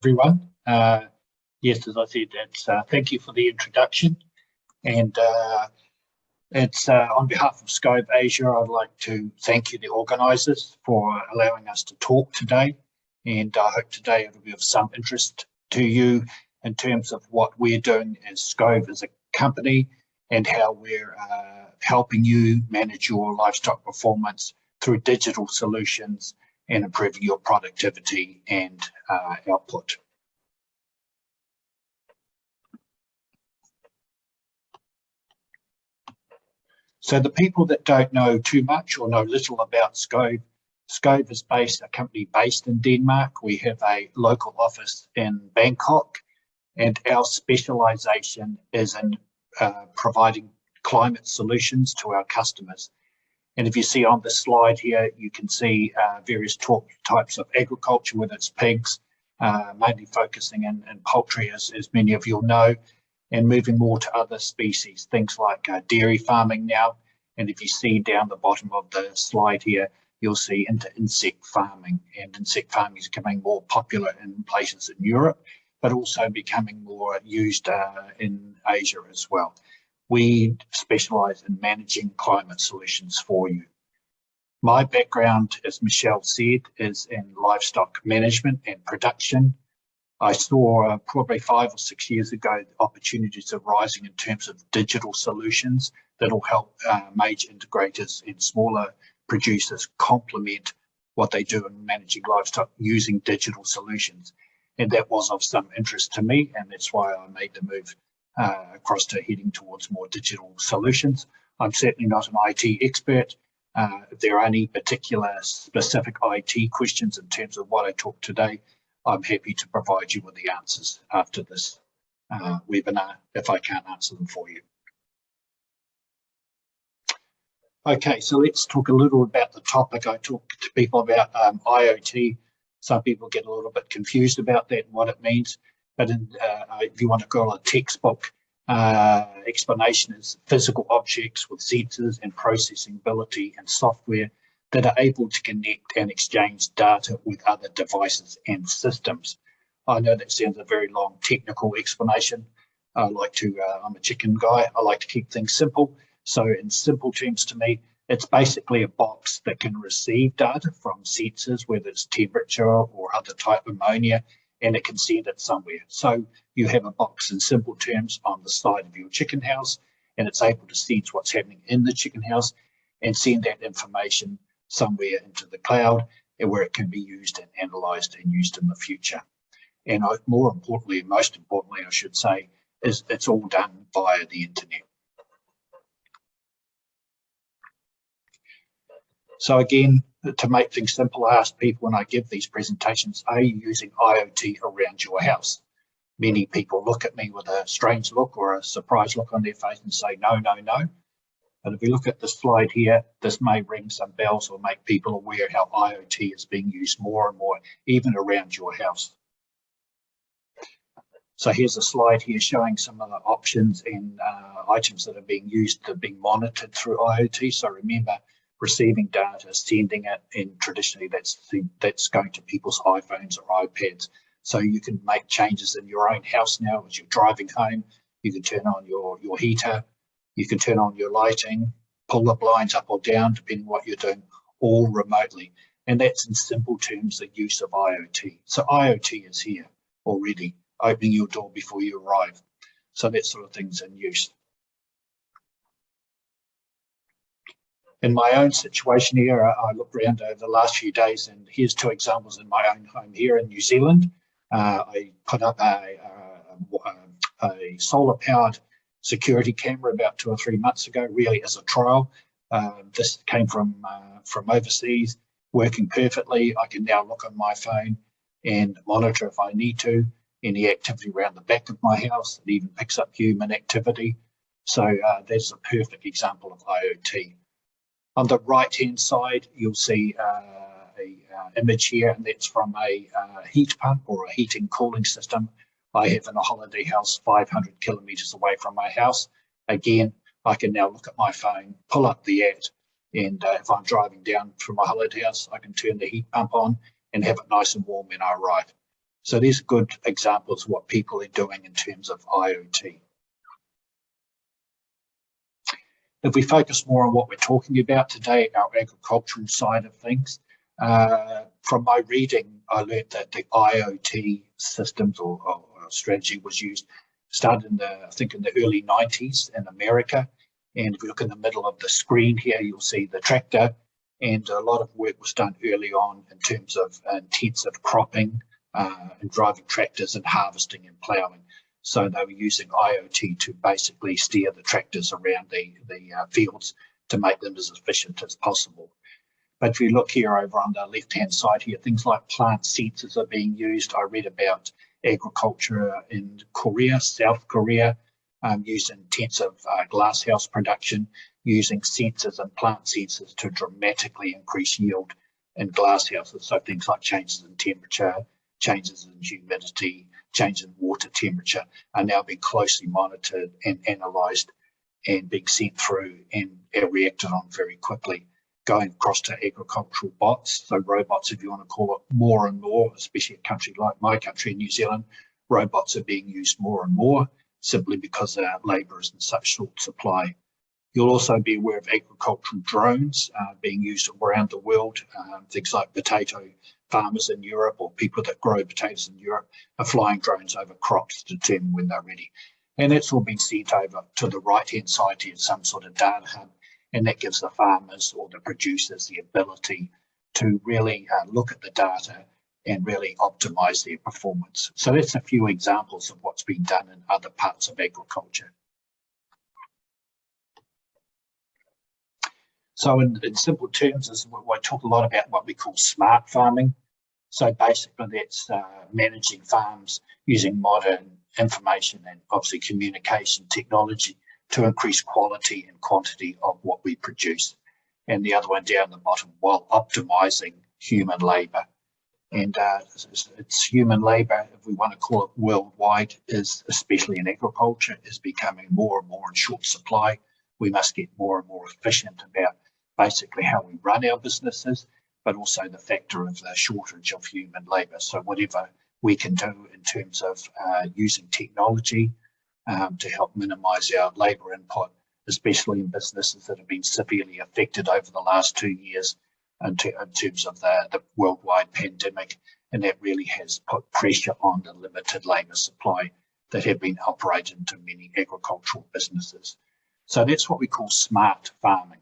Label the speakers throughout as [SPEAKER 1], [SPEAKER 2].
[SPEAKER 1] everyone. Yes, as I said, it's thank you for the introduction, and it's on behalf of SKOV Asia, I'd like to thank you, the organisers, for allowing us to talk today, and I hope today it'll be of some interest to you in terms of what we're doing as SKOV as a company and how we're helping you manage your livestock performance through digital solutions and improving your productivity and output. So the people that don't know too much or know little about SKOV, SKOV is a company based in Denmark. We have a local office in Bangkok, and our specialisation is in providing climate solutions to our customers. And if you see on the slide here, you can see various types of agriculture, whether it's pigs, mainly focusing in poultry, as many of you will know, and moving more to other species, things like dairy farming now. And if you see down the bottom of the slide here, you'll see into insect farming, and insect farming is becoming more popular in places in Europe, but also becoming more used in Asia as well. We specialise in managing climate solutions for you. My background, as Michelle said, is in livestock management and production. I saw probably 5 or 6 years ago opportunities arising in terms of digital solutions that will help major integrators and smaller producers complement what they do in managing livestock using digital solutions. And that was of some interest to me, and that's why I made the move across to heading towards more digital solutions. I'm certainly not an IT expert. If there are any particular specific IT questions in terms of what I talk today, I'm happy to provide you with the answers after this webinar if I can't answer them for you. Okay, so let's talk a little about the topic. I talk to people about IoT. Some people get a little bit confused about that and what it means. But if you want to call it a textbook explanation, is physical objects with sensors and processing ability and software that are able to connect and exchange data with other devices and systems. I know that sounds a very long technical explanation. I'm a chicken guy. I like to keep things simple. So in simple terms to me, it's basically a box that can receive data from sensors, whether it's temperature or other type of ammonia, and it can send it somewhere. So you have a box in simple terms on the side of your chicken house, and it's able to sense what's happening in the chicken house and send that information somewhere into the cloud, and where it can be used and analysed and used in the future. And more importantly, most importantly, I should say, is it's all done via the internet. So again, to make things simple, I ask people when I give these presentations, are you using IoT around your house? Many people look at me with a strange look or a surprised look on their face and say, no, no, no. But if we look at the slide here, this may ring some bells or make people aware how IoT is being used more and more, even around your house. So here's a slide here showing some of the options and items that are being used, that are being monitored through IoT. So remember, receiving data, sending it, and traditionally that's going to people's iPhones or iPads. So you can make changes in your own house now as you're driving home. You can turn on your heater, you can turn on your lighting, pull the blinds up or down, depending on what you're doing, all remotely. And that's in simple terms the use of IoT. So IoT is here already, opening your door before you arrive. So that sort of thing's in use. In my own situation here, I looked around over the last few days, and here's 2 examples in my own home here in New Zealand. I put up a solar-powered security camera about 2 or 3 months ago, really as a trial. This came from overseas, working perfectly. I can now look on my phone and monitor if I need to any activity around the back of my house. It even picks up human activity. So that's a perfect example of IoT. On the right-hand side, you'll see an image here, and that's from a heat pump or a heating cooling system I have in a holiday house 500 kilometres away from my house. Again, I can now look at my phone, pull up the app, and if I'm driving down from my holiday house, I can turn the heat pump on and have it nice and warm when I arrive. So these are good examples of what people are doing in terms of IoT. If we focus more on what we're talking about today, our agricultural side of things, from my reading, I learned that the IoT systems or strategy was started in I think in the early 90s in America. And if you look in the middle of the screen here, you'll see the tractor. And a lot of work was done early on in terms of intensive cropping and driving tractors and harvesting and ploughing. So they were using IoT to basically steer the tractors around the fields to make them as efficient as possible. But if you look here over on the left-hand side here, things like plant sensors are being used. I read about agriculture in Korea, South Korea, using intensive glasshouse production, using sensors and plant sensors to dramatically increase yield in glasshouses. So things like changes in temperature, changes in humidity, changes in water temperature are now being closely monitored and analysed and being sent through and reacted on very quickly. Going across to agricultural bots, so robots, if you want to call it, more and more, especially a country like my country, New Zealand, robots are being used more and more simply because our labour is in such short supply. You'll also be aware of agricultural drones being used around the world. Things like potato farmers in Europe or people that grow potatoes in Europe are flying drones over crops to determine when they're ready. And that's all been sent over to the right-hand side here, some sort of data hub. And that gives the farmers or the producers the ability to really look at the data and really optimize their performance. So that's a few examples of what's been done in other parts of agriculture. So in simple terms, I talk a lot about what we call smart farming. So basically that's managing farms using modern information and obviously communication technology to increase quality and quantity of what we produce. And the other one down the bottom, while optimizing human labor. And it's human labor, if we want to call it worldwide, is especially in agriculture, is becoming more and more in short supply. We must get more and more efficient about basically how we run our businesses, but also the factor of the shortage of human labor. So whatever we can do in terms of using technology to help minimize our labor input, especially in businesses that have been severely affected over the last 2 years in terms of the worldwide pandemic. And that really has put pressure on the limited labor supply that have been operated into many agricultural businesses. So that's what we call smart farming.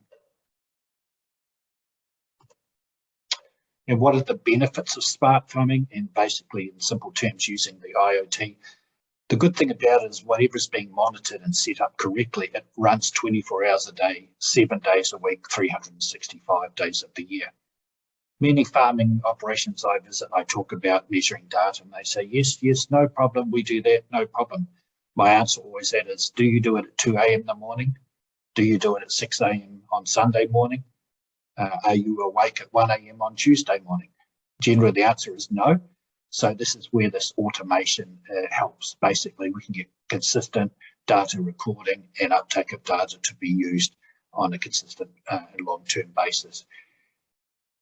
[SPEAKER 1] And what are the benefits of smart farming? And basically, in simple terms, using the IoT. The good thing about it is whatever's being monitored and set up correctly, it runs 24 hours a day, 7 days a week, 365 days of the year. Many farming operations I visit, I talk about measuring data and they say, yes, no problem, we do that, no problem. My answer always that is, do you do it at 2 a.m. in the morning? Do you do it at 6 a.m. on Sunday morning? Are you awake at 1 a.m. on Tuesday morning? Generally, the answer is no. So this is where this automation helps. Basically, we can get consistent data recording and uptake of data to be used on a consistent long-term basis.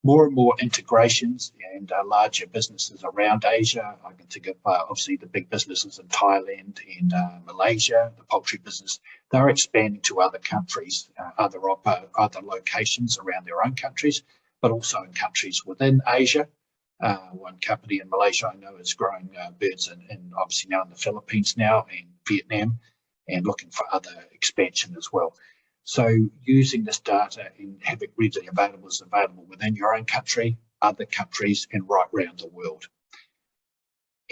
[SPEAKER 1] More and more integrations and larger businesses around Asia. I can think of obviously the big businesses in Thailand and Malaysia, the poultry business. They're expanding to other countries, other locations around their own countries, but also in countries within Asia. One company in Malaysia I know is growing birds and obviously now in the Philippines now and Vietnam, and looking for other expansion as well. So using this data and having it readily available is available within your own country, other countries, and right around the world.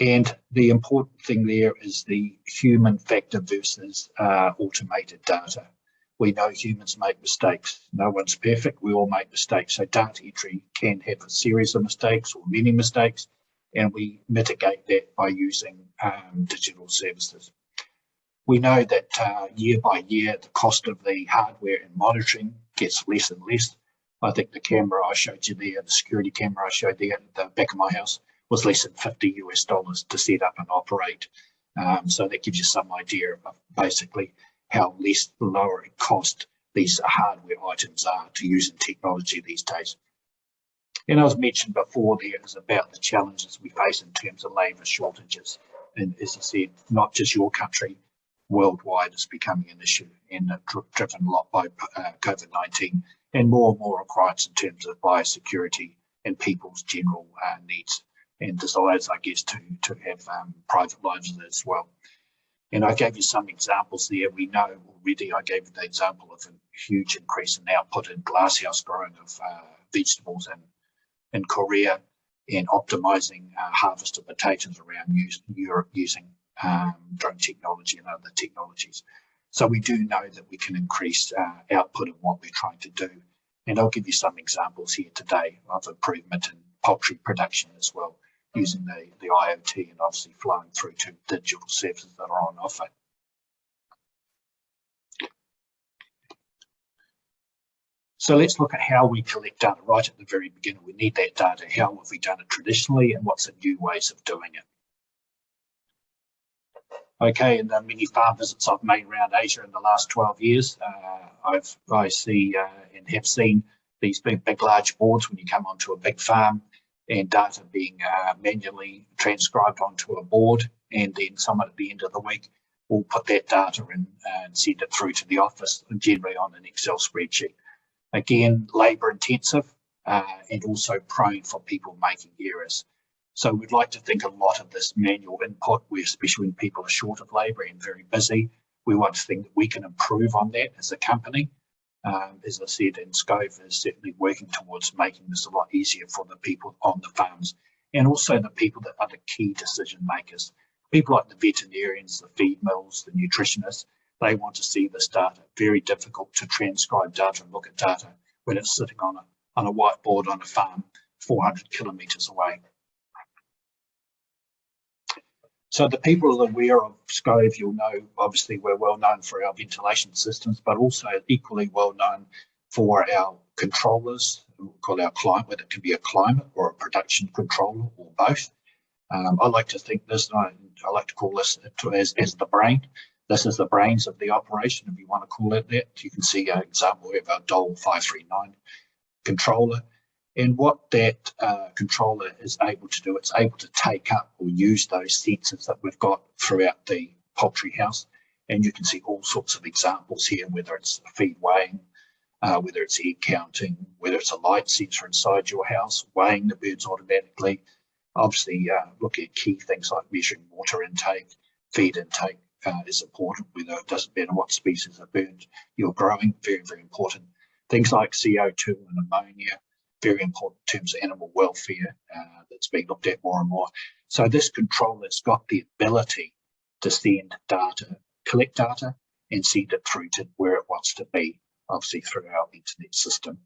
[SPEAKER 1] And the important thing there is the human factor versus automated data. We know humans make mistakes. No one's perfect. We all make mistakes. So data entry can have a series of mistakes or many mistakes, and we mitigate that by using digital services. We know that year by year, the cost of the hardware and monitoring gets less and less. I think the camera I showed you there, the security camera I showed there at the back of my house, was less than $50 US to set up and operate. So that gives you some idea of basically how lower it cost these hardware items are to use in technology these days. And as mentioned before, there is about the challenges we face in terms of labour shortages. And as I said, not just your country, worldwide is becoming an issue, and driven a lot by COVID-19, and more requirements in terms of biosecurity and people's general needs and desires, I guess, to have private lives as well. And I gave you some examples there. We know already, I gave you the example of a huge increase in output in glasshouse growing of vegetables in Korea, and optimising harvest of potatoes around Europe using drone technology and other technologies. So we do know that we can increase output of what we're trying to do. And I'll give you some examples here today of improvement in poultry production as well, using the IoT and obviously flowing through to digital services that are on offer. So let's look at how we collect data right at the very beginning. We need that data. How have we done it traditionally, and what's the new ways of doing it? Okay, and the many farm visits I've made around Asia in the last 12 years, I see and have seen these big large boards when you come onto a big farm, and data being manually transcribed onto a board, and then someone at the end of the week will put that data in and send it through to the office, and generally on an Excel spreadsheet. Again, labour intensive and also prone for people making errors. So we'd like to think a lot of this manual input, especially when people are short of labour and very busy, we want to think that we can improve on that as a company. As I said, and SKOV is certainly working towards making this a lot easier for the people on the farms, and also the people that are the key decision makers. People like the veterinarians, the feed mills, the nutritionists, they want to see this data. Very difficult to transcribe data and look at data when it's sitting on a whiteboard on a farm 400 kilometres away. So the people that are aware of SKOV, you'll know, obviously we're well known for our ventilation systems, but also equally well known for our controllers, we call our climate, whether it can be a climate or a production controller or both. I like to think this, I like to call this as the brain. This is the brains of the operation, if you want to call it that. You can see an example of our DOL 539 controller. And what that controller is able to do, it's able to take up or use those sensors that we've got throughout the poultry house. And you can see all sorts of examples here, whether it's feed weighing, whether it's egg counting, whether it's a light sensor inside your house, weighing the birds automatically. Obviously, looking at key things like measuring water intake, feed intake is important, whether it doesn't matter what species of bird you're growing, very, very important. Things like CO2 and ammonia, very important in terms of animal welfare, that's being looked at more and more. So this controller's got the ability to send data, collect data, and send it through to where it wants to be, obviously through our internet system.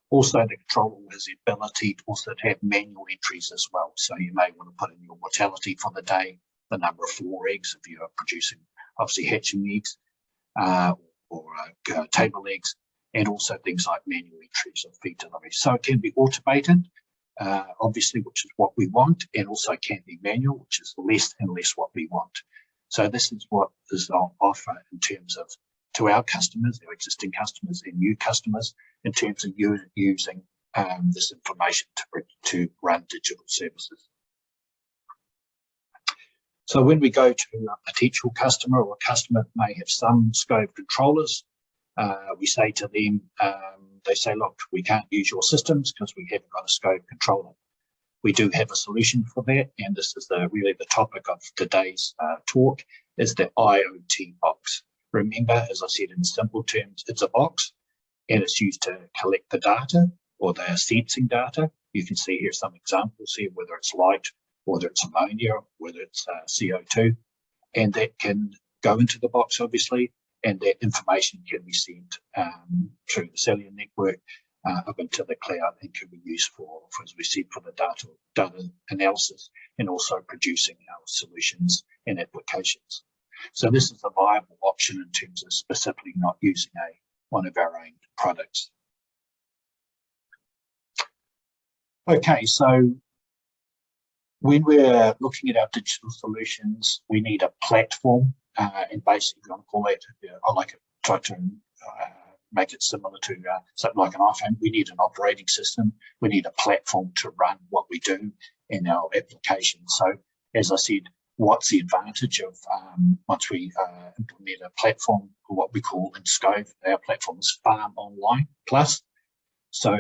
[SPEAKER 1] Also, the controller has the ability to also have manual entries as well. So you may want to put in your mortality for the day, the number of floor eggs if you are producing, obviously hatching eggs, or table eggs, and also things like manual entries of feed delivery. So it can be automated, obviously, which is what we want, and also can be manual, which is less and less what we want. So this is what is on offer in terms of to our customers, our existing customers and new customers, in terms of using this information to run digital services. So when we go to a potential customer or a customer that may have some SKOV controllers, we say to them, they say, look, we can't use your systems because we haven't got a SKOV controller. We do have a solution for that, and this is really the topic of today's talk, is the IoT box. Remember, as I said in simple terms, it's a box and it's used to collect the data or the sensing data. You can see here some examples here, whether it's light, whether it's ammonia, whether it's CO2, and that can go into the box, obviously, and that information can be sent through the cellular network up into the cloud and can be used for, as we said, for the data analysis and also producing our solutions and applications. So this is a viable option in terms of specifically not using one of our own products. Okay, so when we're looking at our digital solutions, we need a platform, and basically, I'm going to call it, I like to try to make it similar to something like an iPhone. We need an operating system. We need a platform to run what we do in our application. So, as I said, what's the advantage of once we implement a platform, or what we call in SKOV, our platform is Farm Online Plus. So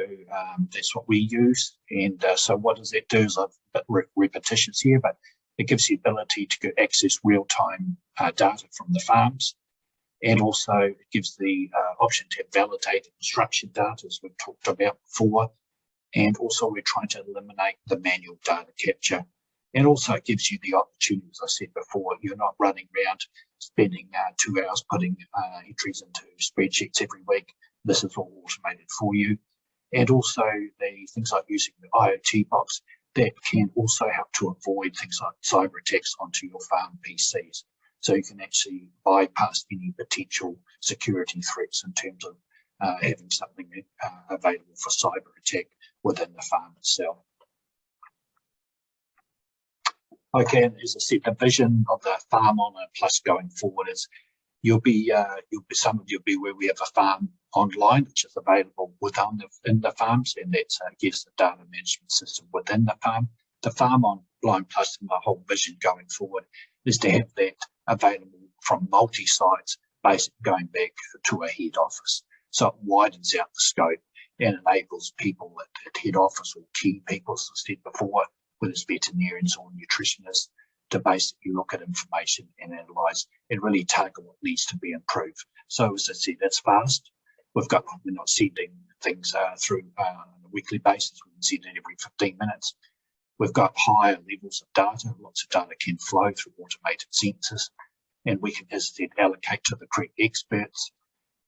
[SPEAKER 1] that's what we use. And so what does that do is a bit repetitious here, but it gives the ability to access real-time data from the farms. And also it gives the option to have validated and structured data, as we've talked about before. And also we're trying to eliminate the manual data capture. And also it gives you the opportunity, as I said before, you're not running around spending 2 hours putting entries into spreadsheets every week. This is all automated for you. And also the things like using the IoT box, that can also help to avoid things like cyber attacks onto your farm PCs. So you can actually bypass any potential security threats in terms of having something available for cyber attack within the farm itself. Okay, and as I said, the vision of the Farm Online Plus going forward is some of you'll be where we have a farm online, which is available in the farms, and that's the data management system within the farm. The Farm Online Plus, and my whole vision going forward is to have that available from multi-sites, basically going back to a head office. So it widens out the scope and enables people at head office, or key people, as I said before, whether it's veterinarians or nutritionists, to basically look at information and analyse and really target what needs to be improved. So as I said, that's fast. We're not sending things through on a weekly basis. We can send it every 15 minutes. We've got higher levels of data. Lots of data can flow through automated sensors, and we can, as I said, allocate to the correct experts,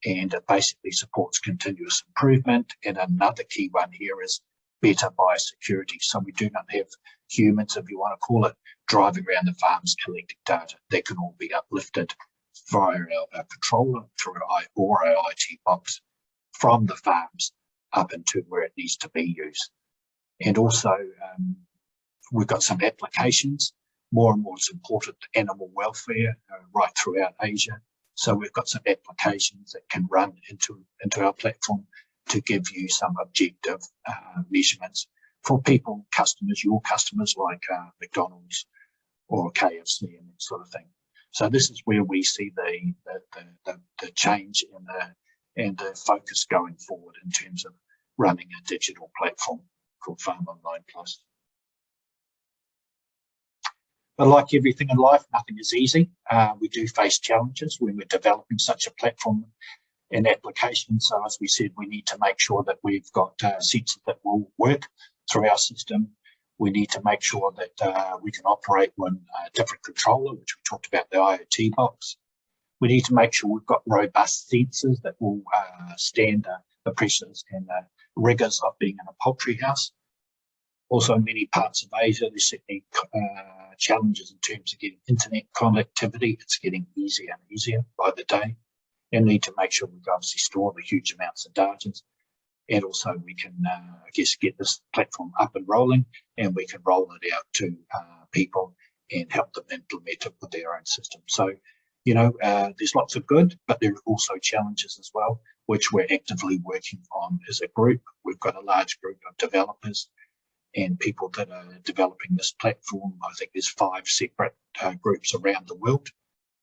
[SPEAKER 1] and it basically supports continuous improvement. And another key one here is better biosecurity. So we do not have humans, if you want to call it, driving around the farms collecting data. That can all be uplifted via our controller or our IT box from the farms up into where it needs to be used. And also we've got some applications. More and more supported animal welfare right throughout Asia. So we've got some applications that can run into our platform to give you some objective measurements for people, customers, your customers, like McDonald's or KFC and that sort of thing. So this is where we see the change and the focus going forward in terms of running a digital platform called Farm Online Plus. But like everything in life, nothing is easy. We do face challenges when we're developing such a platform and application. So as we said, we need to make sure that we've got sensors that will work through our system. We need to make sure that we can operate on a different controller, which we talked about, the IoT box. We need to make sure we've got robust sensors that will stand the pressures and the rigours of being in a poultry house. Also, in many parts of Asia, there's certainly challenges in terms of getting internet connectivity. It's getting easier and easier by the day. And need to make sure we obviously store the huge amounts of data. And also we can, get this platform up and rolling, and we can roll it out to people and help them implement it with their own system. So, there's lots of good, but there are also challenges as well, which we're actively working on as a group. We've got a large group of developers and people that are developing this platform. I think there's 5 separate groups around the world,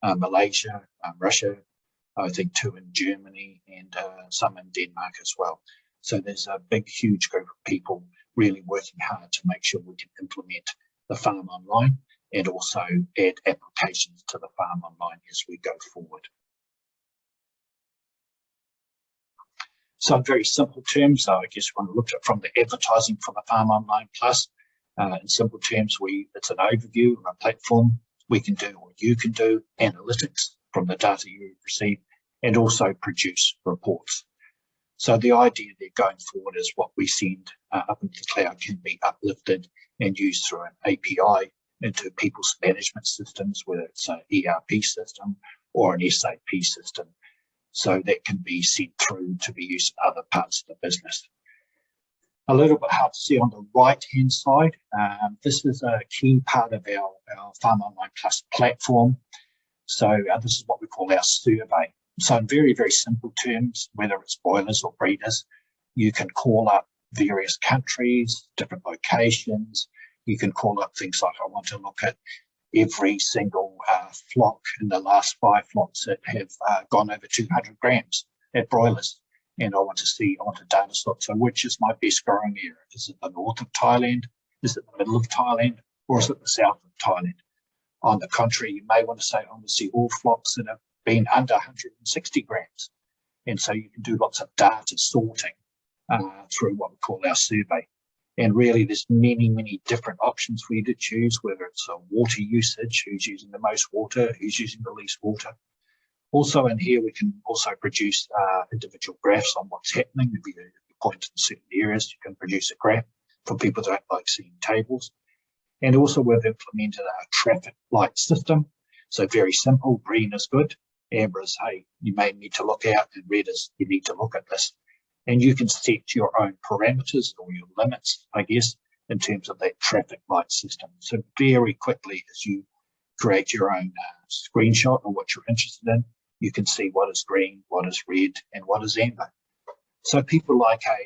[SPEAKER 1] Malaysia, Russia, I think 2 in Germany, and some in Denmark as well. So there's a big, huge group of people really working hard to make sure we can implement the Farm Online and also add applications to the Farm Online as we go forward. So in very simple terms, I guess when we looked at from the advertising for the Farm Online Plus, in simple terms, it's an overview of a platform. We can do, or you can do, analytics from the data you receive, and also produce reports. So the idea there going forward is what we send up into the cloud can be uplifted and used through an API into people's management systems, whether it's an ERP system or an SAP system. So that can be sent through to be used in other parts of the business. A little bit hard to see on the right-hand side. This is a key part of our Farm Online Plus platform. So this is what we call our survey. So in very, very simple terms, whether it's boilers or breeders, you can call up various countries, different locations. You can call up things like, I want to look at every single flock in the last 5 flocks that have gone over 200 grams at broilers. And I want a data slot. So which is my best growing area? Is it the north of Thailand? Is it the middle of Thailand? Or is it the south of Thailand? On the contrary, you may want to say, I want to see all flocks that have been under 160 grams. And so you can do lots of data sorting through what we call our survey. And really, there's many, many different options for you to choose, whether it's a water usage, who's using the most water, who's using the least water. Also in here, we can also produce individual graphs on what's happening. If you point in certain areas, you can produce a graph for people that don't like seeing tables. And also we've implemented a traffic light system. So very simple, green is good, amber is, hey, you may need to look out, and red is, you need to look at this. And you can set your own parameters or your limits, I guess, in terms of that traffic light system. So very quickly, as you create your own screenshot or what you're interested in, you can see what is green, what is red, and what is amber. So people like a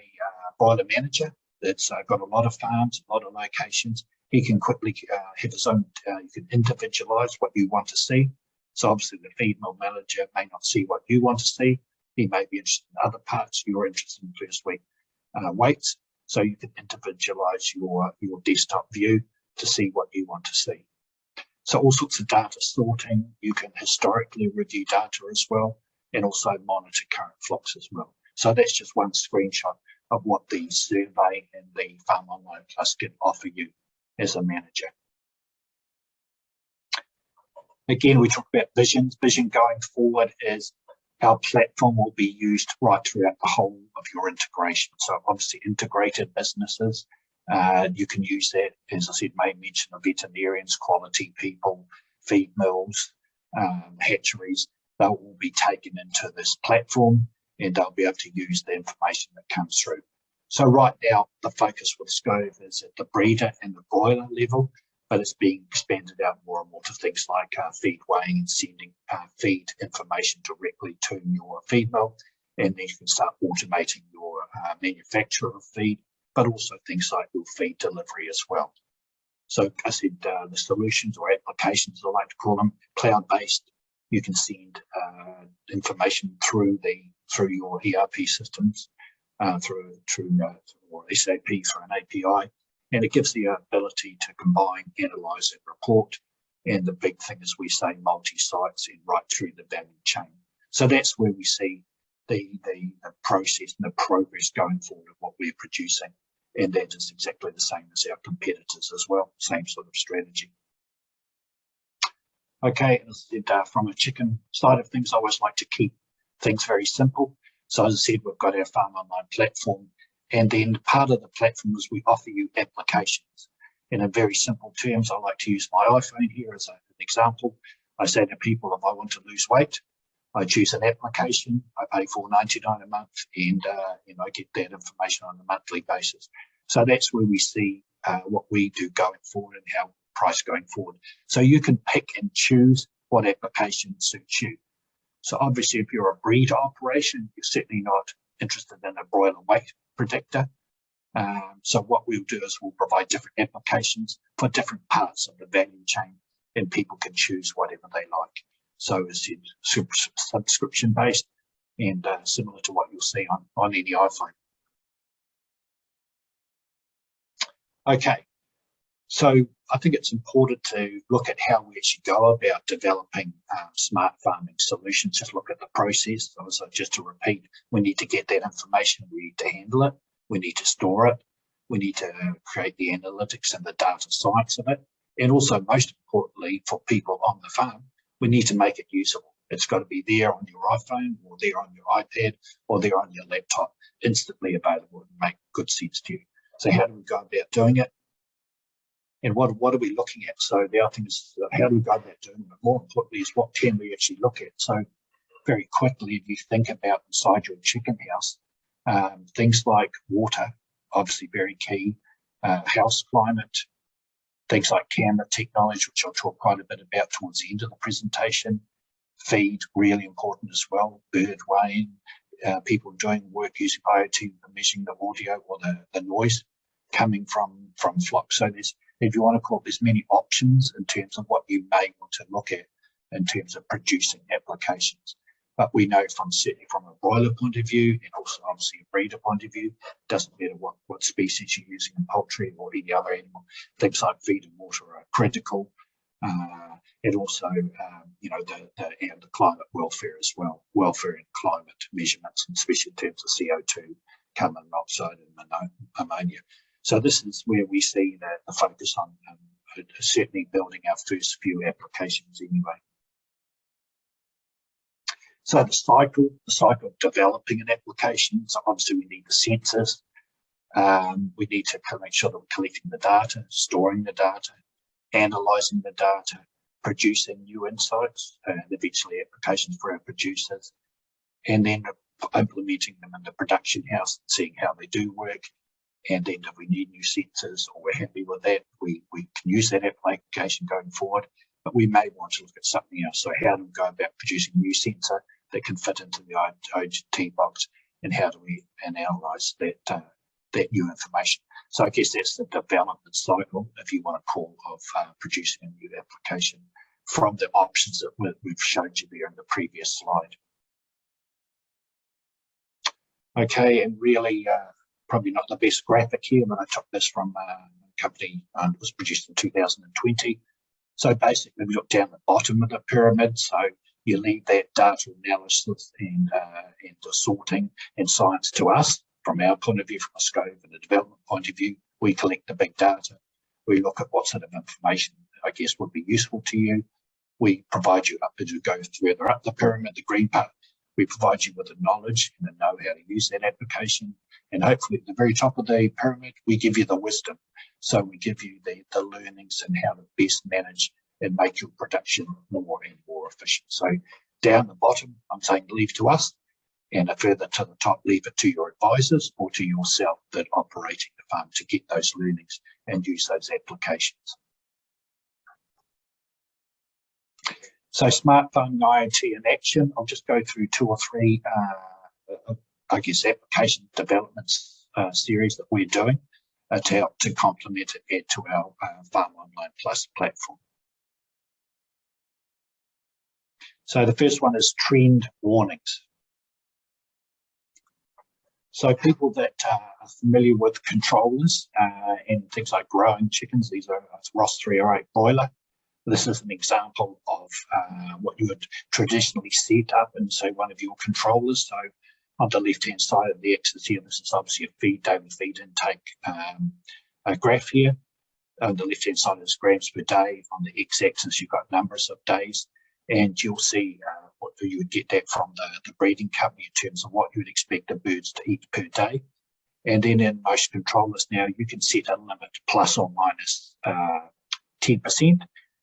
[SPEAKER 1] broiler manager that's got a lot of farms, a lot of locations, he can quickly have his own, you can individualize what you want to see. So obviously the feed mill manager may not see what you want to see. He may be interested in other parts. You're interested in first week weights. So you can individualize your desktop view to see what you want to see. So all sorts of data sorting. You can historically review data as well, and also monitor current flocks as well. So that's just one screenshot of what the survey and the Farm Online Plus can offer you as a manager. Again, we talk about visions. Vision going forward is our platform will be used right throughout the whole of your integration. So obviously integrated businesses, you can use that, as I said, may mention of veterinarians, quality people, feed mills, hatcheries. They'll all be taken into this platform and they'll be able to use the information that comes through. So right now, the focus with SKOV is at the breeder and the broiler level, but it's being expanded out more and more to things like feed weighing and sending feed information directly to your feed mill. And then you can start automating your manufacture of feed, but also things like your feed delivery as well. So I said the solutions or applications, I like to call them, cloud-based. You can send information through your ERP systems, through or SAP through an API, and it gives the ability to combine, analyze, and report. And the big thing is we say multi-sites and right through the value chain. So that's where we see the process and the progress going forward of what we're producing. And that is exactly the same as our competitors as well, same sort of strategy. Okay, as I said, from a chicken side of things, I always like to keep things very simple. So as I said, we've got our Farm Online platform, and then part of the platform is we offer you applications. And in very simple terms, I like to use my iPhone here as an example. I say to people, if I want to lose weight, I choose an application, I pay $4.99 a month, and I get that information on a monthly basis. So that's where we see what we do going forward and how price going forward. So you can pick and choose what application suits you. So obviously, if you're a breeder operation, you're certainly not interested in a broiler weight predictor. So what we'll do is we'll provide different applications for different parts of the value chain, and people can choose whatever they like. So it's subscription based and similar to what you'll see on any iPhone. Okay, so I think it's important to look at how we actually go about developing smart farming solutions. Just look at the process. So just to repeat, we need to get that information, we need to handle it, we need to store it, we need to create the analytics and the data science of it, and also most importantly for people on the farm, we need to make it usable. It's got to be there on your iPhone or there on your iPad or there on your laptop, instantly available and make good sense to you. So how do we go about doing it? And what are we looking at? So the other thing is how do we go about doing it? But more importantly is what can we actually look at? So very quickly, if you think about inside your chicken house, things like water, obviously very key, house climate, things like camera technology, which I'll talk quite a bit about towards the end of the presentation, Feed, really important as well. Bird weighing, people doing work using IoT, measuring the audio or the noise coming from flocks. So there's, if you want to call it, there's many options in terms of what you may want to look at in terms of producing applications. But we know certainly from a broiler point of view, and also obviously a breeder point of view, doesn't matter what species you're using in poultry or any other animal, things like feed and water are critical. And also, the climate welfare as well, welfare and climate measurements, and especially in terms of CO2, carbon monoxide and ammonia. So this is where we see the focus on certainly building our first few applications anyway. So the cycle of developing an application. So obviously we need the sensors. We need to make sure that we're collecting the data, storing the data, analysing the data, producing new insights, and eventually applications for our producers, and then implementing them in the production house and seeing how they do work. And then if we need new sensors or we're happy with that, we can use that application going forward. But we may want to look at something else. So how do we go about producing a new sensor that can fit into the IoT box, and how do we analyse that new information? So I guess that's the development cycle, if you want to call, of producing a new application from the options that we've showed you there in the previous slide. Okay, and really probably not the best graphic here, but I took this from a company that was produced in 2020. So basically we look down the bottom of the pyramid. So you leave that data analysis and the sorting and science to us. From our point of view, from a SKOV and a development point of view, we collect the big data. We look at what sort of information, I guess, would be useful to you. We provide you, as you go further up the pyramid, the green part, we provide you with the knowledge and the know-how to use that application. And hopefully at the very top of the pyramid, we give you the wisdom. So we give you the learnings and how to best manage and make your production more and more efficient. So down the bottom, I'm saying leave to us, and further to the top, leave it to your advisors or to yourself that operating the farm to get those learnings and use those applications. So smartphone IoT in action. I'll just go through 2 or 3, I guess, application developments series that we're doing to help to complement and add to our Farm Online Plus platform. So the first one is trend warnings. So people that are familiar with controllers and things like growing chickens, these are Ross 308 broiler. This is an example of what you would traditionally set up in, say, one of your controllers. So on the left-hand side of the axis here, this is obviously a daily feed intake graph here. On the left-hand side is grams per day. On the x-axis, you've got numbers of days. And you'll see what you would get that from the breeding company in terms of what you would expect the birds to eat per day. And then in most controllers now, you can set a limit plus or minus 10%.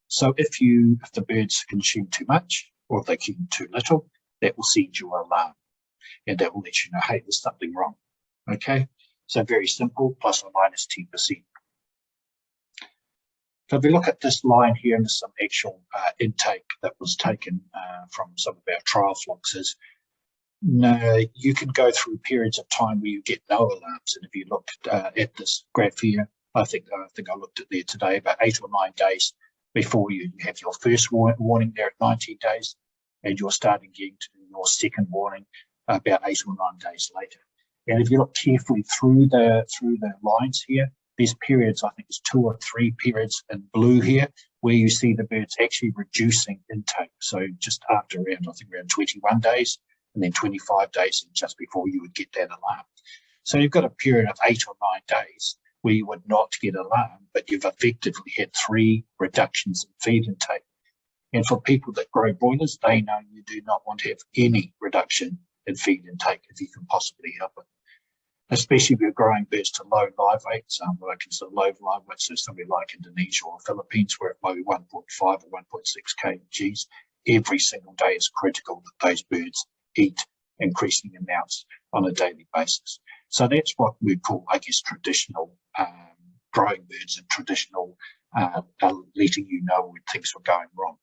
[SPEAKER 1] So if the birds consume too much or if they consume too little, that will send you an alarm and that will let you know, hey, there's something wrong. Okay, so very simple, plus or minus 10%. So if we look at this line here, and there's some actual intake that was taken from some of our trial flocks, you can go through periods of time where you get no alarms. And if you look at this graph here, I think I looked at there today, about 8 or 9 days before you have your first warning there at 90 days, and you're starting getting to your second warning about 8 or 9 days later. And if you look carefully through the lines here, there's periods, I think it's 2 or 3 periods in blue here, where you see the birds actually reducing intake. So just after around 21 days, and then 25 days, and just before you would get that alarm. So you've got a period of 8 or 9 days where you would not get alarm, but you've effectively had 3 reductions in feed intake. And for people that grow broilers, they know you do not want to have any reduction in feed intake if you can possibly help it. Especially if you're growing birds to low live weights, what I consider low live weights, so somewhere like Indonesia or Philippines, where it might be 1.5 or 1.6 kgs, every single day is critical that those birds eat increasing amounts on a daily basis. So that's what we call, I guess, traditional growing birds and traditional letting you know when things were going wrong.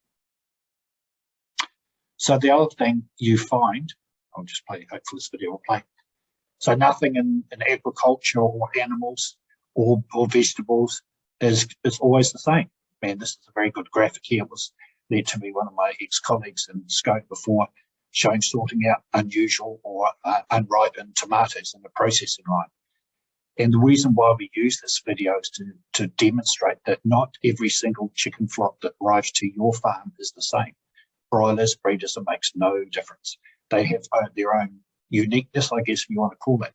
[SPEAKER 1] So the other thing you find, I'll just play, hopefully this video will play. So nothing in agriculture or animals or vegetables is always the same. Man, this is a very good graphic here. It was led to me one of my ex-colleagues in SKOV before, showing sorting out unusual or unripened tomatoes in the processing line. And the reason why we use this video is to demonstrate that not every single chicken flock that arrives to your farm is the same. Broilers, breeders, it makes no difference. They have their own uniqueness, I guess, if you want to call it.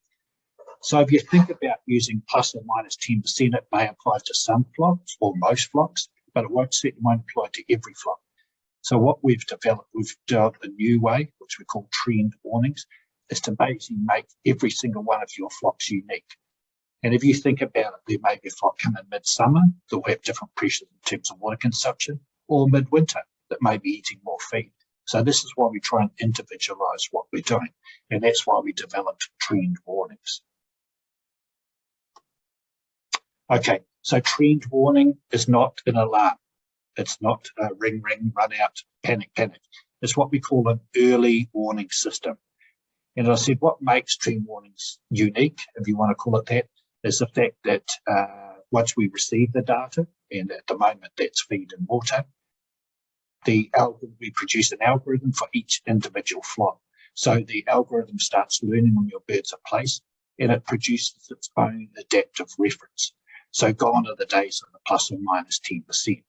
[SPEAKER 1] So if you think about using plus or minus 10%, it may apply to some flocks or most flocks, but it certainly won't apply to every flock. So what we've developed a new way, which we call trend warnings, is to basically make every single one of your flocks unique. And if you think about it, there may be a flock come in midsummer that will have different pressures in terms of water consumption, or midwinter that may be eating more feed. So this is why we try and individualize what we're doing. And that's why we developed trend warnings. Okay, so trend warning is not an alarm. It's not a ring, ring, run out, panic, panic. It's what we call an early warning system. And as I said, what makes trend warnings unique, if you want to call it that, is the fact that once we receive the data, and at the moment that's feed and water, we produce an algorithm for each individual flock. So the algorithm starts learning when your birds are placed, and it produces its own adaptive reference. So gone are the days of the plus or minus 10%.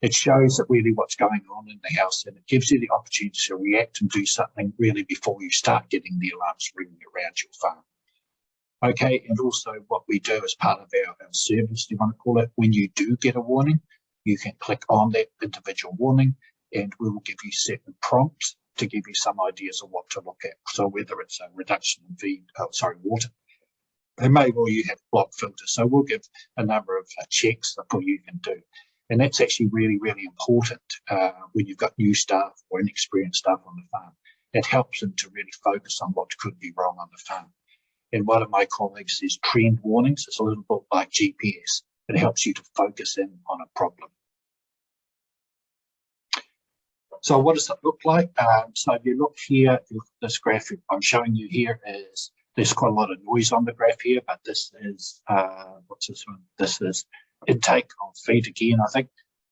[SPEAKER 1] It shows that really what's going on in the house, and it gives you the opportunity to react and do something really before you start getting the alarms ringing around your farm. Okay, and also what we do as part of our service, you want to call it, when you do get a warning, you can click on that individual warning and we will give you certain prompts to give you some ideas of what to look at. So whether it's a reduction in water, they may well you have block filters. So we'll give a number of checks that you can do. And that's actually really, really important when you've got new staff or inexperienced staff on the farm. It helps them to really focus on what could be wrong on the farm. And one of my colleagues says trend warnings. It's a little bit like GPS. It helps you to focus in on a problem. So what does it look like? So if you look here, this graph I'm showing you here is, there's quite a lot of noise on the graph here, but this is, what's this one? This is intake of feed again, I think,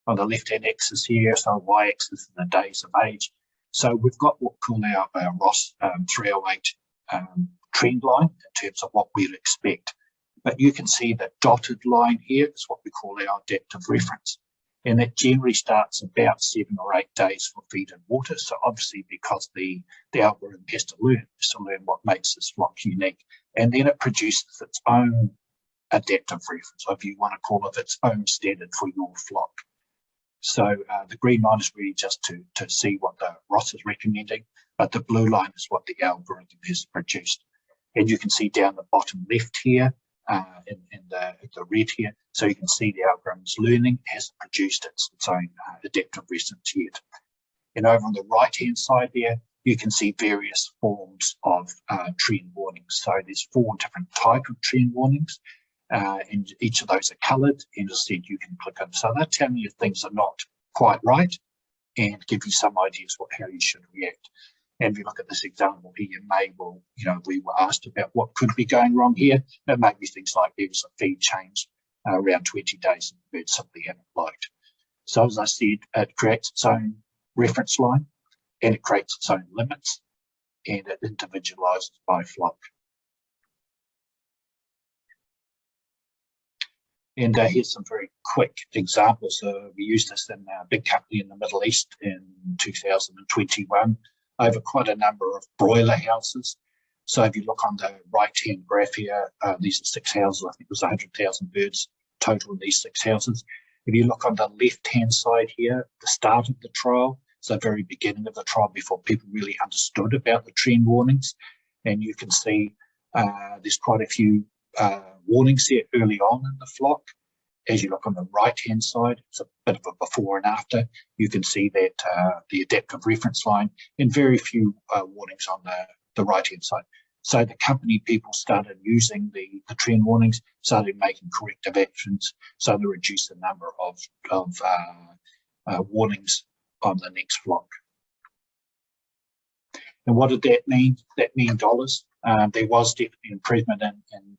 [SPEAKER 1] on the left-hand axis here, so y-axis is the days of age. So we've got what we call our Ross 308 trend line in terms of what we'd expect. But you can see that dotted line here is what we call our adaptive reference. And that generally starts about 7 or 8 days for feed and water. So obviously because the algorithm has to learn what makes this flock unique. And then it produces its own adaptive reference, or if you want to call it its own standard for your flock. So the green line is really just to see what the Ross is recommending, but the blue line is what the algorithm has produced. And you can see down the bottom left here, in the red here, so you can see the algorithm's learning has produced its own adaptive reference yet. And over on the right-hand side there, you can see various forms of trend warnings. So there's 4 different types of trend warnings. And each of those are coloured, and as I said, you can click on. So they're telling you things are not quite right and give you some ideas how you should react. And if you look at this example here, you may well, we were asked about what could be going wrong here. It may be things like there was a feed change around 20 days and the birds simply haven't liked. So as I said, it creates its own reference line and it creates its own limits and it individualises by flock. And here's some very quick examples. We used this in a big company in the Middle East in 2021 over quite a number of broiler houses. So if you look on the right-hand graph here, these are 6 houses. I think it was 100,000 birds total in these 6 houses. If you look on the left-hand side here, the start of the trial, so the very beginning of the trial before people really understood about the trend warnings, and you can see there's quite a few warnings here early on in the flock. As you look on the right-hand side, it's a bit of a before and after. You can see that the adaptive reference line and very few warnings on the right-hand side. So the company people started using the trend warnings, started making corrective actions, so they reduced the number of warnings on the next flock. And what did that mean? That mean dollars. There was definitely improvement in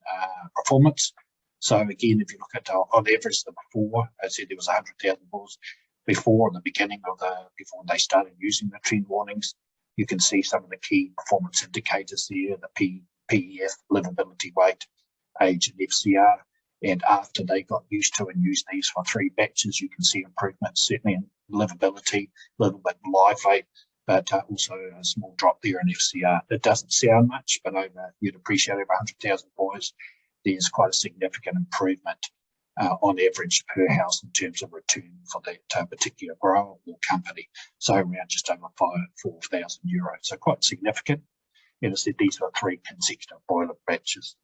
[SPEAKER 1] performance. So again, if you look at on average the before, I said there was 100,000 bulls before the beginning of before they started using the trend warnings. You can see some of the key performance indicators there, the PEF, livability weight, age, and FCR. And after they got used to and used these for 3 batches, you can see improvements certainly in livability, a little bit in live weight, but also a small drop there in FCR. It doesn't sound much, but you'd appreciate over 100,000 boys, there's quite a significant improvement on average per house in terms of return for that particular grower or company. So around just over 4,000 euros. So quite significant. And I said these were 3 consecutive broiler batches.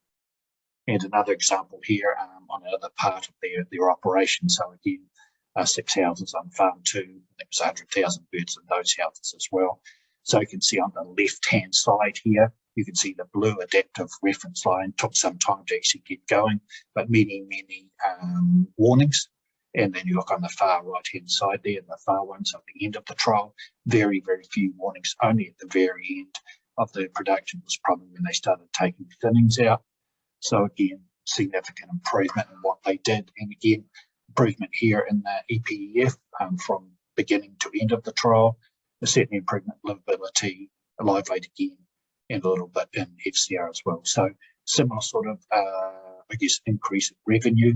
[SPEAKER 1] And another example here on another part of their operation. So again, 6 houses on farm 2. There was 100,000 birds in those houses as well. So you can see on the left-hand side here, you can see the blue adaptive reference line. Took some time to actually get going, but many warnings. And then you look on the far right-hand side there, the far ones at the end of the trial, very, very few warnings. Only at the very end of the production was probably when they started taking thinnings out. So again, significant improvement in what they did. And again, improvement here in the EPEF from beginning to end of the trial. There's certainly improvement in livability, live weight again, and a little bit in FCR as well. So similar sort of, I guess, increase in revenue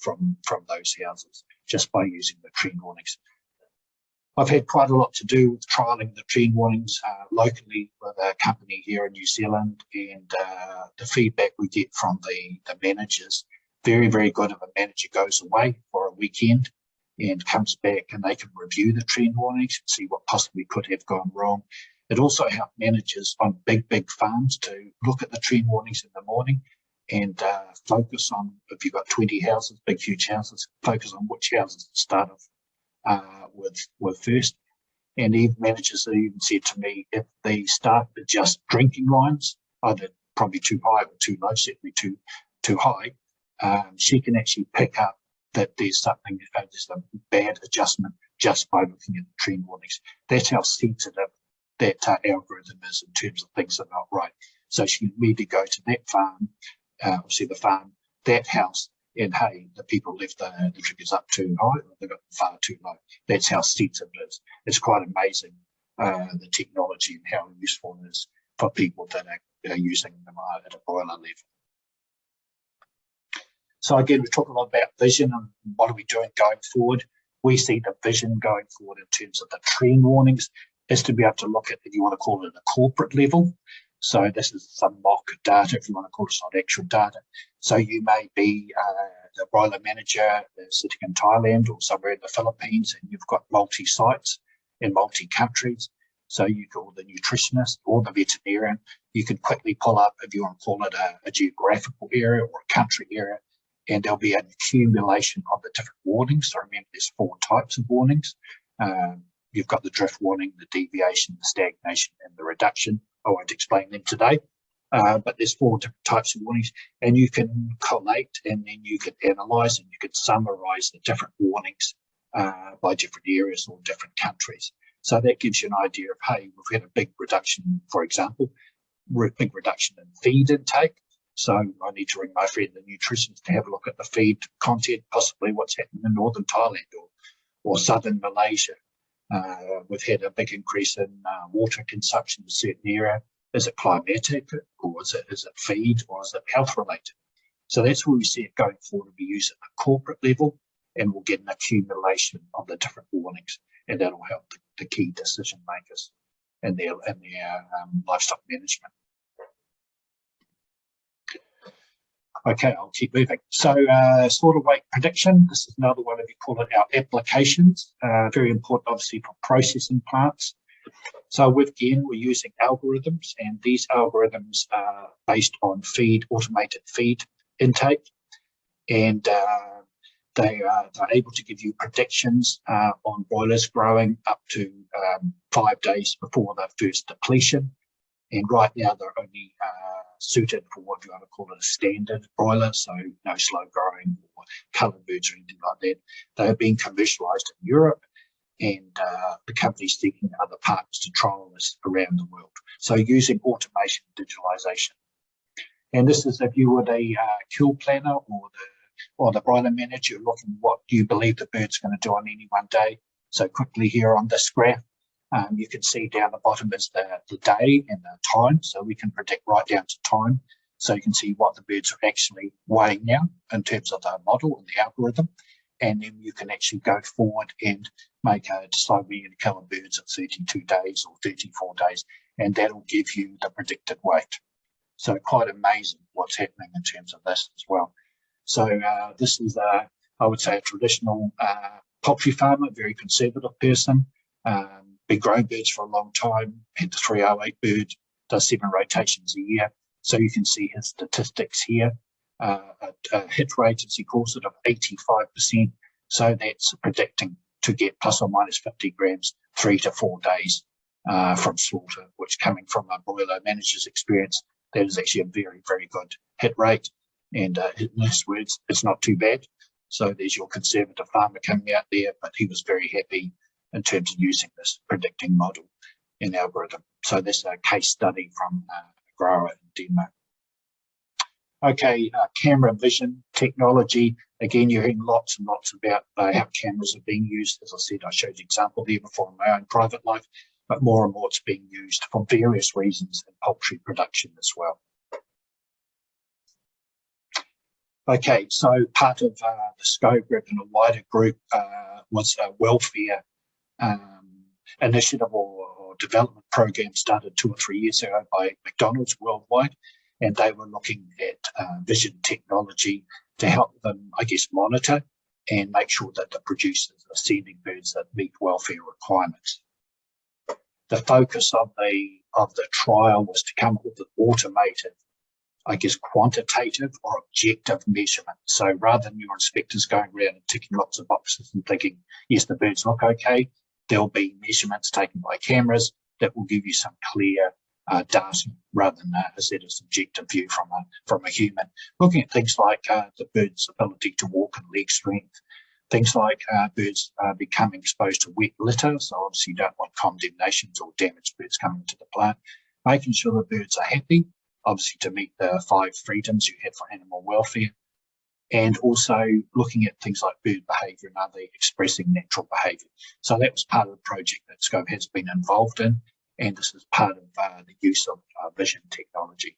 [SPEAKER 1] from those houses just by using the trend warnings. I've had quite a lot to do with trialling the trend warnings locally with a company here in New Zealand, and the feedback we get from the managers, very, very good. If a manager goes away for a weekend and comes back and they can review the trend warnings and see what possibly could have gone wrong. It also helped managers on big farms to look at the trend warnings in the morning and focus on, if you've got 20 houses, big huge houses, focus on which houses to start off with first. And even managers have even said to me, if they start with just drinking lines, either probably too high or too low, certainly too high, she can actually pick up that there's something, there's a bad adjustment just by looking at the trend warnings. That's how sensitive that algorithm is in terms of things that are not right. So she can immediately go to that farm, obviously the farm, that house, and hey, the people left the triggers up too high, or they got far too low. That's how sensitive it is. It's quite amazing, the technology and how useful it is for people that are using them at a broiler level. So again, we talk a lot about vision and what are we doing going forward. We see the vision going forward in terms of the trend warnings is to be able to look at, if you want to call it at a corporate level. So this is some mock data, if you want to call it, it's not actual data. So you may be the broiler manager sitting in Thailand or somewhere in the Philippines, and you've got multi-sites in multi-countries. So you call the nutritionist or the veterinarian, you can quickly pull up, if you want to call it a geographical area or a country area, and there'll be an accumulation of the different warnings. So remember, there's 4 types of warnings. You've got the drift warning, the deviation, the stagnation, and the reduction. I won't explain them today, but there's 4 different types of warnings, and you can collate and then you can analyze and you can summarize the different warnings by different areas or different countries. So that gives you an idea of, hey, we've had a big reduction, for example, big reduction in feed intake. So I need to ring my friend, the nutritionist, to have a look at the feed content, possibly what's happening in northern Thailand or southern Malaysia. We've had a big increase in water consumption in a certain area. Is it climatic, or is it feed, or is it health related? So that's where we see it going forward. We use it at the corporate level, and we'll get an accumulation of the different warnings, and that'll help the key decision makers in their livestock management. Okay, I'll keep moving. So slaughter weight prediction, this is another one of, you call it our applications, very important obviously for processing plants. So we're using algorithms, and these algorithms are based on automated feed intake, and they're able to give you predictions on broilers growing up to 5 days before the first depletion. And right now they're only suited for what you want to call it a standard broiler, so no slow growing or coloured birds or anything like that. They are being commercialised in Europe, and the company's seeking other partners to trial this around the world. So using automation and digitalization. And this is if you were the kill planner or the broiler manager, looking what do you believe the bird's going to do on any one day. So quickly here on this graph, you can see down the bottom is the day and the time. So we can predict right down to time. So you can see what the birds are actually weighing now in terms of the model and the algorithm. And then you can actually go forward and decide where you're going to kill the birds at 32 days or 34 days. And that'll give you the predicted weight. So quite amazing what's happening in terms of this as well. So this is, I would say, a traditional poultry farmer, very conservative person, been growing birds for a long time, had the 308 bird, does 7 rotations a year. So you can see his statistics here, a hit rate, as he calls it, of 85%. So that's predicting to get plus or minus 50 grams, 3 to 4 days from slaughter, which coming from a broiler manager's experience, that is actually a very, very good hit rate. And in his words, it's not too bad. So there's your conservative farmer coming out there, but he was very happy in terms of using this predicting model and algorithm. So that's a case study from a grower in Denmark. Okay, camera vision technology. Again, you're hearing lots and lots about how cameras are being used. As I said, I showed you an example there before in my own private life, but more and more it's being used for various reasons in poultry production as well. Okay, so part of the SKOV group and a wider group was a welfare initiative or development program started 2 or 3 years ago by McDonald's worldwide, and they were looking at vision technology to help them, I guess, monitor and make sure that the producers are sending birds that meet welfare requirements. The focus of the trial was to come up with an automated, I guess, quantitative or objective measurement. So rather than your inspectors going around and ticking lots of boxes and thinking, yes, the birds look okay, there'll be measurements taken by cameras that will give you some clear data rather than a set of subjective view from a human. Looking at things like the bird's ability to walk and leg strength, things like birds becoming exposed to wet litter, so obviously you don't want condemnations or damaged birds coming into the plant, making sure the birds are happy, obviously to meet the 5 freedoms you have for animal welfare, and also looking at things like bird behaviour and are they expressing natural behaviour. So that was part of the project that SKOV has been involved in, and this is part of the use of vision technology.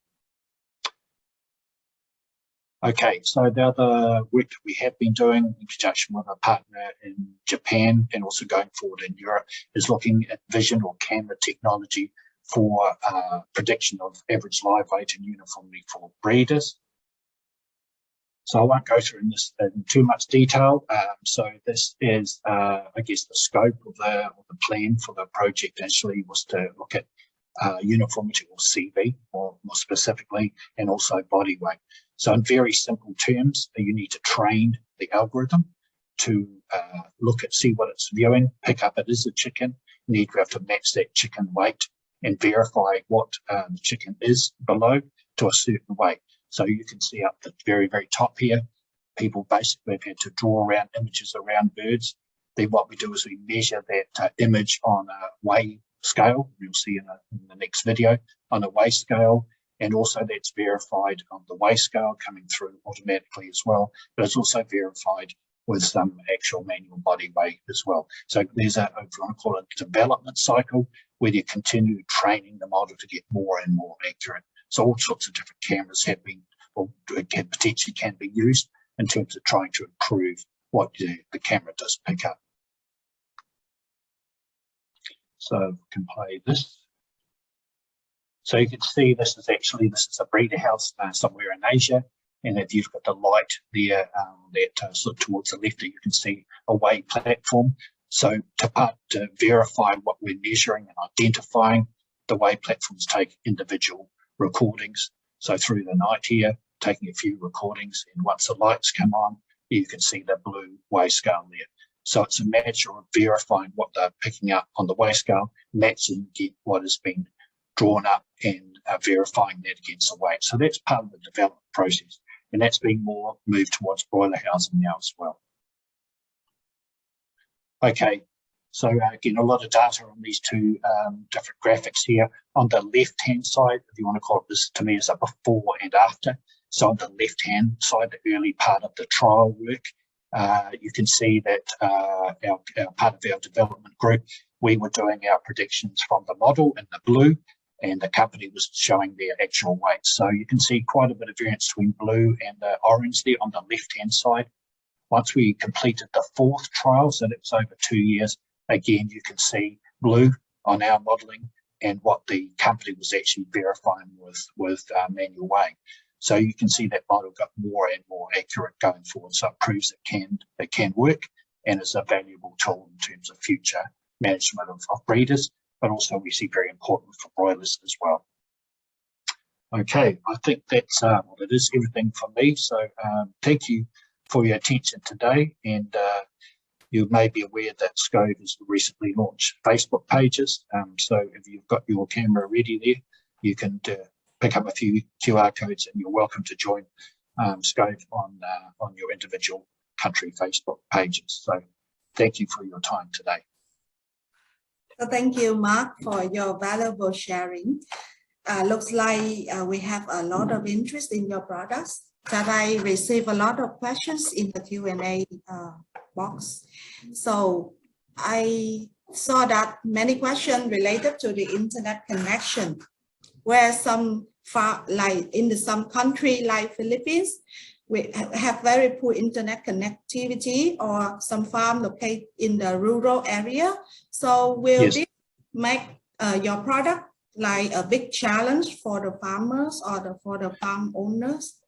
[SPEAKER 1] Okay, so the other work that we have been doing in conjunction with a partner in Japan and also going forward in Europe is looking at vision or camera technology for prediction of average live weight and uniformity for breeders. So I won't go through this in too much detail. So this is, I guess, the scope of the plan for the project actually was to look at uniformity or CV, or more specifically, and also body weight. So in very simple terms, you need to train the algorithm to see what it's viewing, pick up it is a chicken. You need to have to match that chicken weight and verify what the chicken is below to a certain weight. So you can see up the very, very top here, people basically have had to draw around images around birds. Then what we do is we measure that image on a weigh scale. You'll see in the next video on a weigh scale. And also that's verified on the weigh scale coming through automatically as well. But it's also verified with some actual manual body weight as well. So there's I call it a development cycle where you continue training the model to get more and more accurate. So all sorts of different cameras have been, or potentially can be used in terms of trying to improve what the camera does pick up. So we can play this. So you can see this is a breeder house somewhere in Asia. And if you look at the light there, sort of towards the left, you can see a weigh platform. So to verify what we're measuring and identifying, the weigh platforms take individual recordings. So through the night here, taking a few recordings, and once the lights come on, you can see the blue weigh scale there. So it's a matter of verifying what they're picking up on the weigh scale, matching what has been drawn up and verifying that against the weight. So that's part of the development process, and that's being more moved towards broiler housing now as well. Okay, So again, a lot of data on these two different graphics here. On the left-hand side, if you want to call it, this to me is a before and after. So on the left-hand side, the early part of the trial work, you can see that our part of our development group, we were doing our predictions from the model in the blue, and the company was showing their actual weights. So you can see quite a bit of variance between blue and the orange there on the left-hand side. Once we completed the fourth trial, so that was over 2 years, again, you can see blue on our modelling and what the company was actually verifying with manual weighing. So you can see that model got more and more accurate going forward. So it proves it can work and is a valuable tool in terms of future management of breeders, but also we see very important for broilers as well. Okay, I think that's well, it is everything from me. So thank you for your attention today, and you may be aware that SKOV has recently launched Facebook pages. So if you've got your camera ready there, you can pick up a few QR codes, and you're welcome to join SKOV on your individual country Facebook pages. So thank you for your time today.
[SPEAKER 2] So thank you, Mark, for your valuable sharing. Looks like we have a lot of interest in your products. That I received a lot of questions in the Q&A box. So I saw that many questions related to the internet connection, where some some country like Philippines, we have very poor internet connectivity, or some farm located in the rural area. So will this make your product like a big challenge for the farmers or for the farm owners?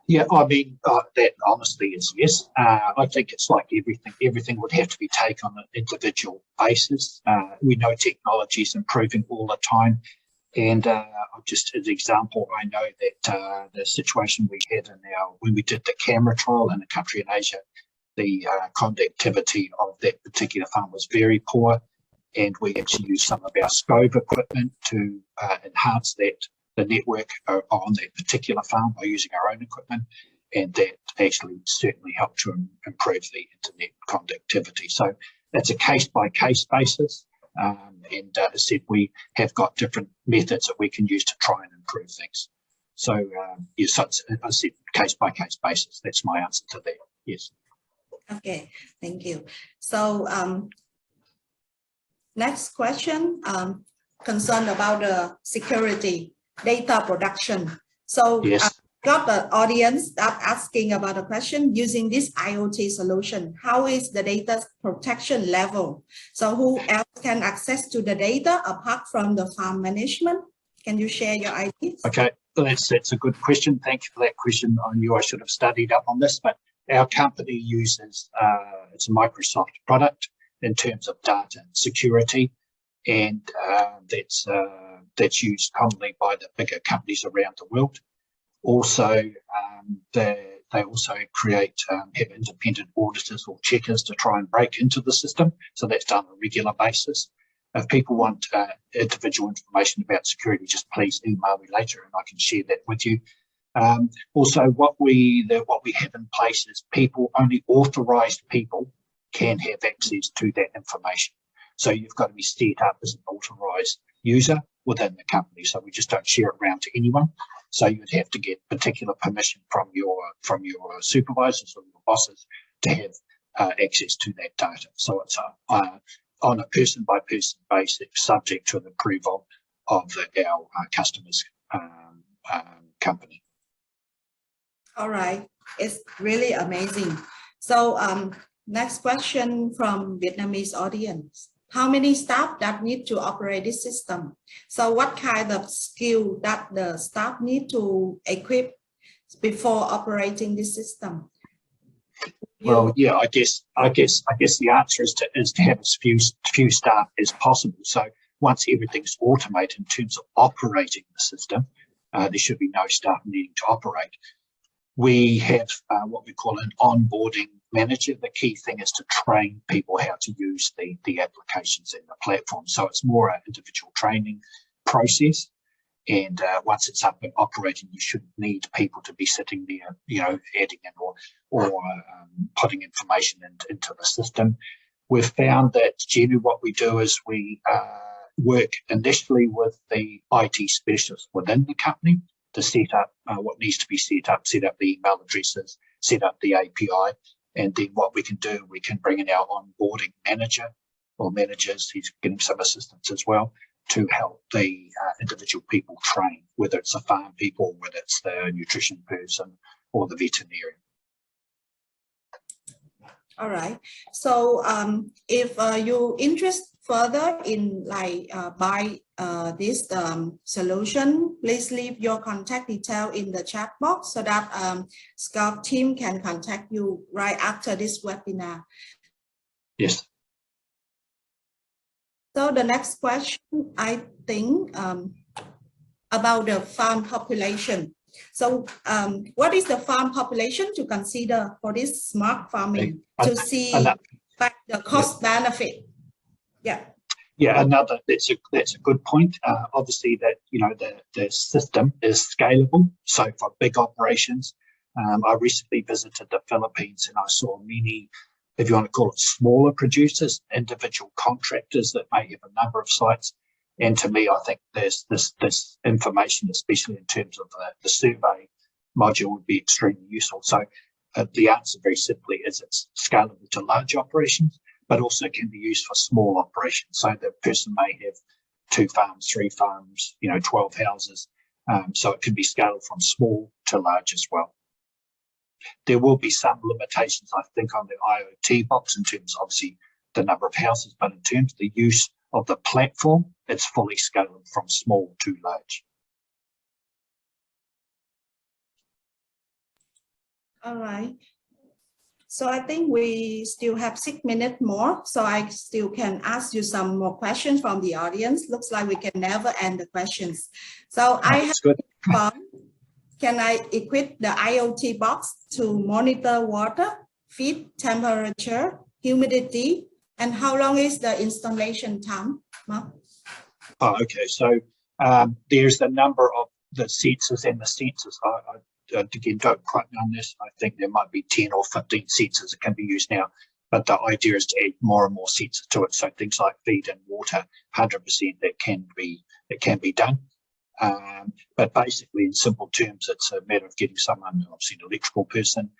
[SPEAKER 1] Yeah, I mean, that honestly is yes. I think it's like everything. Everything would have to be taken on an individual basis. We know technology is improving all the time. And just as an example, I know that the situation we had when we did the camera trial in a country in Asia, the conductivity of that particular farm was very poor. And we actually used some of our SKOV equipment to enhance the network on that particular farm by using our own equipment, and that actually certainly helped to improve the internet conductivity. So it's a case-by-case basis, and as I said, we have got different methods that we can use to try and improve things. So yes, so it's, I said, case-by-case basis. That's my answer to that. Yes.
[SPEAKER 2] Okay, thank you. So next question, concerned about the security data production. So
[SPEAKER 1] yes.
[SPEAKER 2] Got the audience that asking about a question using this IoT solution. How is the data protection level? So who else can access to the data apart from the farm management? Can you share your ideas?
[SPEAKER 1] Okay, that's a good question. Thank you for that question. I knew I should have studied up on this, but our company uses it's a Microsoft product in terms of data security, and that's used commonly by the bigger companies around the world. Also, they also have independent auditors or checkers to try and break into the system. So that's done on a regular basis. If people want individual information about security, just please email me later and I can share that with you. Also, what we have in place is only authorised people can have access to that information. So you've got to be set up as an authorised user within the company. So we just don't share it around to anyone. So you'd have to get particular permission from your supervisors or your bosses to have access to that data. So it's on a person-by-person basis, subject to the approval of our customers' company.
[SPEAKER 2] All right, it's really amazing. So next question from Vietnamese audience. How many staff that need to operate this system? So what kind of skill that the staff need to equip before operating this system?
[SPEAKER 1] Well, yeah, I guess the answer is to have as few staff as possible. So once everything's automated in terms of operating the system, there should be no staff needing to operate. We have what we call an onboarding manager. The key thing is to train people how to use the applications in the platform. So it's more an individual training process. And once it's up and operating, you shouldn't need people to be sitting there, adding in or putting information into the system. we've found that generally what we do is we work initially with the IT specialists within the company to set up what needs to be set up the email addresses, set up the API, and then what we can do, we can bring in our onboarding manager or managers, he's getting some assistance as well, to help the individual people train, whether it's the farm people, whether it's the nutrition person or the veterinarian.
[SPEAKER 2] All right. So if you interest further in buy this solution, please leave your contact detail in the chat box so that SKOV team can contact you right after this webinar.
[SPEAKER 1] Yes.
[SPEAKER 2] So the next question, I think, about the farm population. So what is the farm population to consider for this smart farming to see the cost benefit? Yeah. Yeah,
[SPEAKER 1] that's a good point. Obviously that, the system is scalable. So for big operations, I recently visited the Philippines and I saw many, if you want to call it smaller producers, individual contractors that may have a number of sites. And to me, I think this information, especially in terms of the survey module, would be extremely useful. So the answer very simply is it's scalable to large operations, but also can be used for small operations. So the person may have 2 farms, 3 farms, 12 houses. So it can be scaled from small to large as well. There will be some limitations, I think, on the IoT box in terms of obviously the number of houses, but in terms of the use of the platform, it's fully scalable from small to large.
[SPEAKER 2] All right. So I think we still have 6 minutes more, so I still can ask you some more questions from the audience. Looks like we can never end the questions. So I have
[SPEAKER 1] good.
[SPEAKER 2] Can I equip the IoT box to monitor water, feed, temperature, humidity, and how long is the installation time, Mark?
[SPEAKER 1] Oh, okay. So there's a number of the sensors and the sensors. I again, don't quote me on this. I think there might be 10 or 15 sensors that can be used now, but the idea is to add more and more sensors to it. So things like feed and water, 100% that can be done. But basically, in simple terms, it's a matter of getting someone, obviously an electrical person,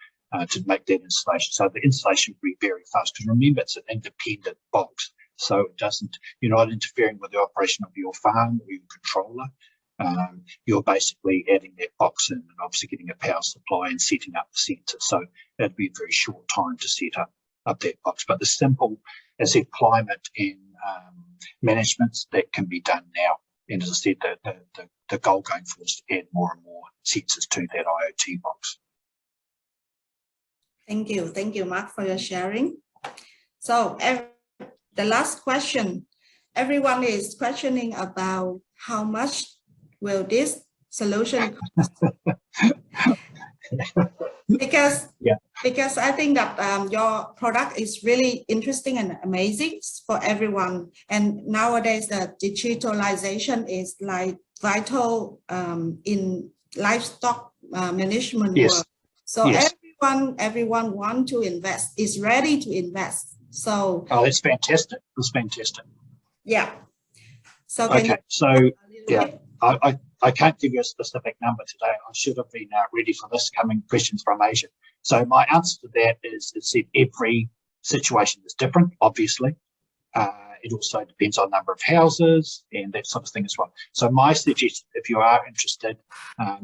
[SPEAKER 1] to make that installation. So the installation will be very fast. Because remember, it's an independent box, so it doesn't. You're not interfering with the operation of your farm or your controller. You're basically adding that box in and obviously getting a power supply and setting up the sensor. So that'd be a very short time to set up that box. But the simple, as I said, climate and management, that can be done now. And as I said, the goal going forward is to add more and more sensors to that IoT box.
[SPEAKER 2] Thank you, Mark, for your sharing. So the last question, everyone is questioning about how much will this solution cost? Because I think that your product is really interesting and amazing for everyone. And nowadays, the digitalization is like vital in livestock management work. So everyone want to invest, is ready to invest. So
[SPEAKER 1] it's fantastic. It's fantastic.
[SPEAKER 2] Yeah. So
[SPEAKER 1] I can't give you a specific number today. I should have been ready for this coming questions from Asia. So my answer to that is that every situation is different, obviously. It also depends on number of houses and that sort of thing as well. So my suggestion, if you are interested,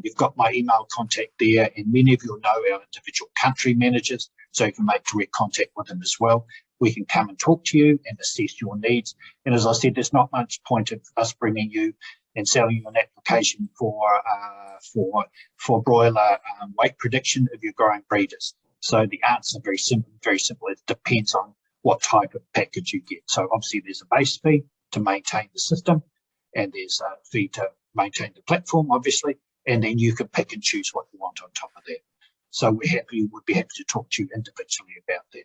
[SPEAKER 1] you've got my email contact there, and many of you know our individual country managers, so you can make direct contact with them as well. We can come and talk to you and assess your needs. And as I said, there's not much point of us bringing you and selling you an application for broiler weight prediction if you're growing breeders. So the answer very simple. It depends on what type of package you get. So obviously there's a base fee to maintain the system, and there's a fee to maintain the platform, obviously, and then you can pick and choose what you want on top of that. So would be happy to talk to you individually about that.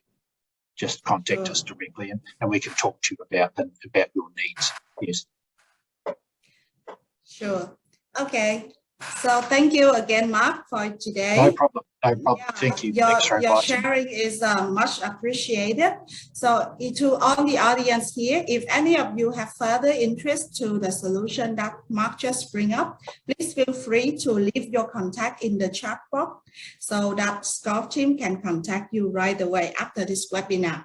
[SPEAKER 1] Just contact us directly, and we can talk to you about your needs. Yes.
[SPEAKER 2] Sure. Okay. So thank you again, Mark, for today.
[SPEAKER 1] No problem. No problem.
[SPEAKER 2] Yeah,
[SPEAKER 1] Thank you. Thanks for
[SPEAKER 2] your
[SPEAKER 1] inviting me.
[SPEAKER 2] sharing is much appreciated. So to all the audience here, if any of you have further interest to the solution that Mark just bring up, please feel free to leave your contact in the chat box so that SKOV team can contact you right away after this webinar.